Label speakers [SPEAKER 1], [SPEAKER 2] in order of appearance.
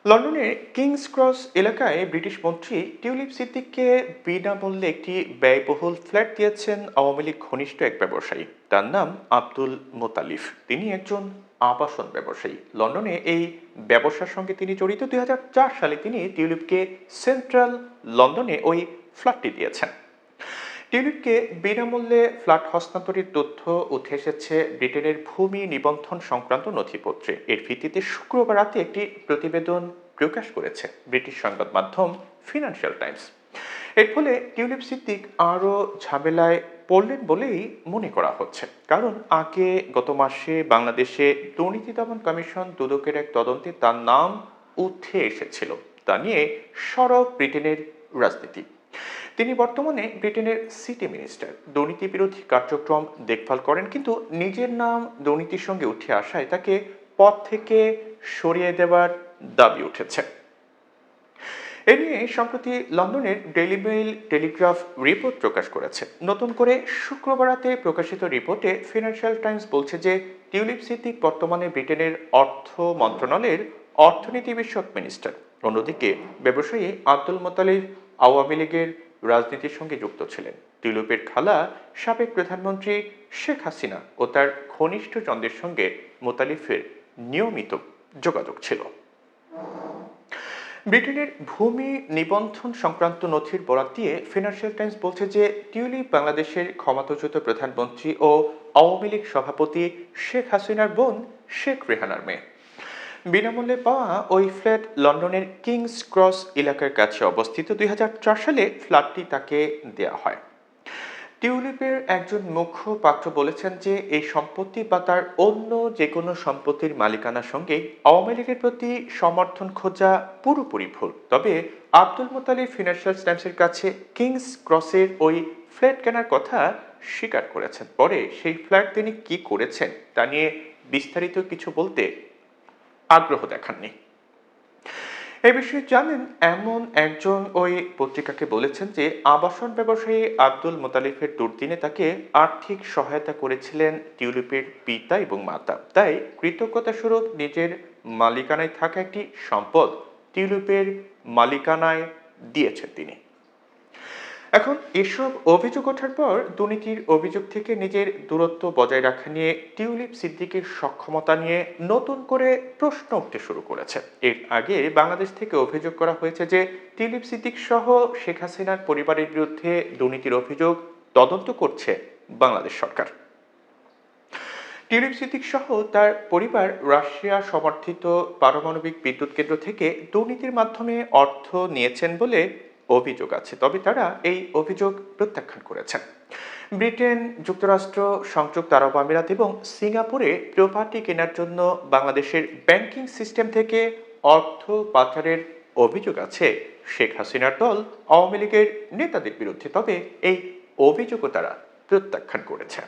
[SPEAKER 1] লন্ডনের Kings cross এলাকায় British মন্ত্রী টিউলিপ সিদ্দিককে বিনামূল্যে একটি ব্যয়বহুল ফ্ল্যাট দিয়েছেন আওয়ামী লীগ ঘনিষ্ঠ এক ব্যবসায়ী। তার নাম আব্দুল মোতালিফ। তিনি একজন আবাসন ব্যবসায়ী। লন্ডনে এই ব্যবসার সঙ্গে তিনি জড়িত। 2004 সালে তিনি টিউলিপকে সেন্ট্রাল লন্ডনে ওই ফ্ল্যাটটি দিয়েছেন। টিউলিপকে বিনামূল্যে ফ্ল্যাট হস্তান্তরের তথ্য উঠে এসেছে ব্রিটেনের ভূমি নিবন্ধন সংক্রান্ত নথিপত্রে। এর ভিত্তিতে শুক্রবার রাতে একটি প্রতিবেদন প্রকাশ করেছে ব্রিটিশ সংবাদ মাধ্যম ফিনান্সিয়াল টাইমস। এর ফলে টিউলিপ সিদ্দিক আরও ঝামেলায় পড়লেন বলেই মনে করা হচ্ছে। কারণ আগে গত মাসে বাংলাদেশে দুর্নীতি দমন কমিশন দুদকের এক তদন্তে তার নাম উঠে এসেছিল। তা নিয়ে সরব ব্রিটেনের রাজনীতি। তিনি বর্তমানে ব্রিটেনের সিটি মিনিস্টার। দুর্নীতি বিরোধী কার্যক্রম দেখভাল করেন, কিন্তু নিজের নাম দুর্নীতির সঙ্গে উঠে আসায় তাকে পদ থেকে সরিয়ে দেওয়ার দাবি উঠেছে। এ নিয়ে সম্প্রতি লন্ডনের ডেইলি মেইল টেলিগ্রাফ রিপোর্ট প্রকাশ করেছে। নতুন করে শুক্রবার রাতে প্রকাশিত রিপোর্টে ফিনান্সিয়াল টাইমস বলছে যে টিউলিপ সিদ্দিক বর্তমানে ব্রিটেনের অর্থ মন্ত্রণালয়ের অর্থনীতি বিষয়ক মিনিস্টার। অন্যদিকে ব্যবসায়ী আব্দুল মোতালিব আওয়ামী লীগের রাজনীতির সঙ্গে যুক্ত ছিলেন। টিউলিপের খালা সাবেক প্রধানমন্ত্রী শেখ হাসিনা ও তার ঘনিষ্ঠ জনদের সঙ্গে মোতালিফের নিয়মিত যোগাযোগ ছিল। ব্রিটেনের ভূমি নিবন্ধন সংক্রান্ত নথির বরাত দিয়ে ফিনান্সিয়াল টাইমস বলছে যে টিউলিপ বাংলাদেশের ক্ষমতাচ্যুত প্রধানমন্ত্রী ও আওয়ামী লীগ সভাপতি শেখ হাসিনার বোন শেখ রেহানার মেয়ে। বিনামূল্যে পাওয়া ওই ফ্ল্যাট লন্ডনের কিংস ক্রস এলাকার কাছে অবস্থিত। 2004 সালে ফ্ল্যাটটি তাকে দেয়া হয়। টিউলিপের একজন মুখপাত্র বলেছেন যে এই সম্পত্তি বা তার অন্য যে কোনো সম্পত্তির মালিকানার সঙ্গে আওয়ামী লীগের প্রতি সমর্থন খোঁজা পুরোপুরি ভুল। তবে আব্দুল মোতালিব ফিনান্সিয়াল টাইমসের কাছে কিংস ক্রসের ওই ফ্ল্যাট কেনার কথা স্বীকার করেছেন। পরে সেই ফ্ল্যাট তিনি কি করেছেন তা নিয়ে বিস্তারিত কিছু বলতে আগ্রহ দেখাননি। এ বিষয়ে জানেন এমন একজন ওই পত্রিকাকে বলেছেন যে আবাসন ব্যবসায়ী আব্দুল মোতালিফের দুর্দিনে তাকে আর্থিক সহায়তা করেছিলেন টিউলিপের পিতা এবং মাতা। তাই কৃতজ্ঞতা স্বরূপ নিজের মালিকানায় থাকা একটি সম্পদ টিউলিপের মালিকানায় দিয়েছেন তিনি। এখন এসব অভিযোগ ওঠার পর দুর্নীতির অভিযোগ থেকে নিজের দূরত্ব বজায় রাখা নিয়ে টিউলিপ সিদ্দিকের সক্ষমতা নিয়ে নতুন করে প্রশ্ন উঠতে শুরু করেছে। এর আগে বাংলাদেশ থেকে অভিযোগ করা হয়েছে যে টিউলিপ সিদ্দিক সহ শেখ হাসিনার পরিবারের বিরুদ্ধে দুর্নীতির অভিযোগ তদন্ত করছে বাংলাদেশ সরকার। টিউলিপ সিদ্দিক সহ তার পরিবার রাশিয়া সমর্থিত পারমাণবিক বিদ্যুৎ কেন্দ্র থেকে দুর্নীতির মাধ্যমে অর্থ নিয়েছেন বলে অভিযোগ আছে। তবে তারা এই অভিযোগ প্রত্যাখ্যান করেছেন। ব্রিটেন, যুক্তরাষ্ট্র, সংযুক্ত আরব আমিরাত এবং সিঙ্গাপুরে প্রপার্টি কেনার জন্য বাংলাদেশের ব্যাংকিং সিস্টেম থেকে অর্থ পাচারের অভিযোগ আছে শেখ হাসিনার দল আওয়ামী লীগের নেতাদের বিরুদ্ধে। তবে এই অভিযোগও তারা প্রত্যাখ্যান করেছে।